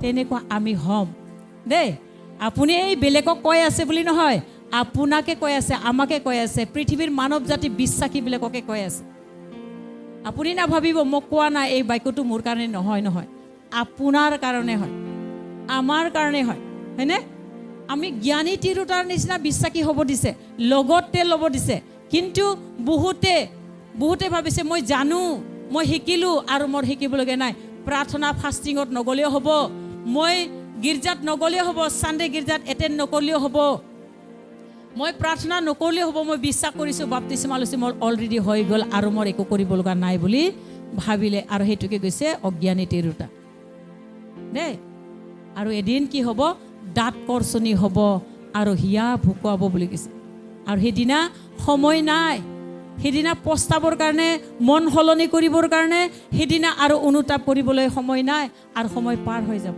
তেনেকুৱা আমি হ'ম দেই। আপুনি এই বেলেগক কৈ আছে বুলি নহয়, আপোনাকে কৈ আছে, আমাকে কৈ আছে, পৃথিৱীৰ মানৱ জাতি বিশ্বাসীবিলাককে কৈ আছে। আপুনি নাভাবিব মোক কোৱা নাই, এই বাক্যটো মোৰ কাৰণে নহয়, আপোনাৰ কাৰণে হয়, আমাৰ কাৰণে হয়, হয়নে? আমি জ্ঞানী তিৰোতাৰ নিচিনা বিশ্বাসী হ'ব দিছে, লগতে ল'ব দিছে। কিন্তু বহুতে ভাবিছে মই জানো, মই শিকিলোঁ আৰু মোৰ শিকিবলগীয়া নাই। প্ৰাৰ্থনা ফাষ্টিঙত নগ'লেও হ'ব, মই গীৰ্জাত নগ'লেও হ'ব, ছানডে গীৰ্জাত এটেণ্ড নকৰিলেও হ'ব, মই প্ৰাৰ্থনা নকৰিলেও হ'ব, মই বিশ্বাস কৰিছোঁ বাপ্তিস্ম লৈছোঁ, মোৰ অলৰেডি হৈ গ'ল আৰু মোৰ একো কৰিব লগা নাই বুলি ভাবিলে, আৰু সেইটোকে গৈছে অজ্ঞানী তিৰোতা দেই। আৰু এদিন কি হ'ব? দাঁত কৰ্চনি হ'ব আৰু হিয়া ভুকুৱাব বুলি কৈছে। আৰু সেইদিনা সময় নাই, সেইদিনা পস্তাবৰ কাৰণে, মন সলনি কৰিবৰ কাৰণে, সেইদিনা আৰু অনুতাপ কৰিবলৈ সময় নাই, আৰু সময় পাৰ হৈ যাব।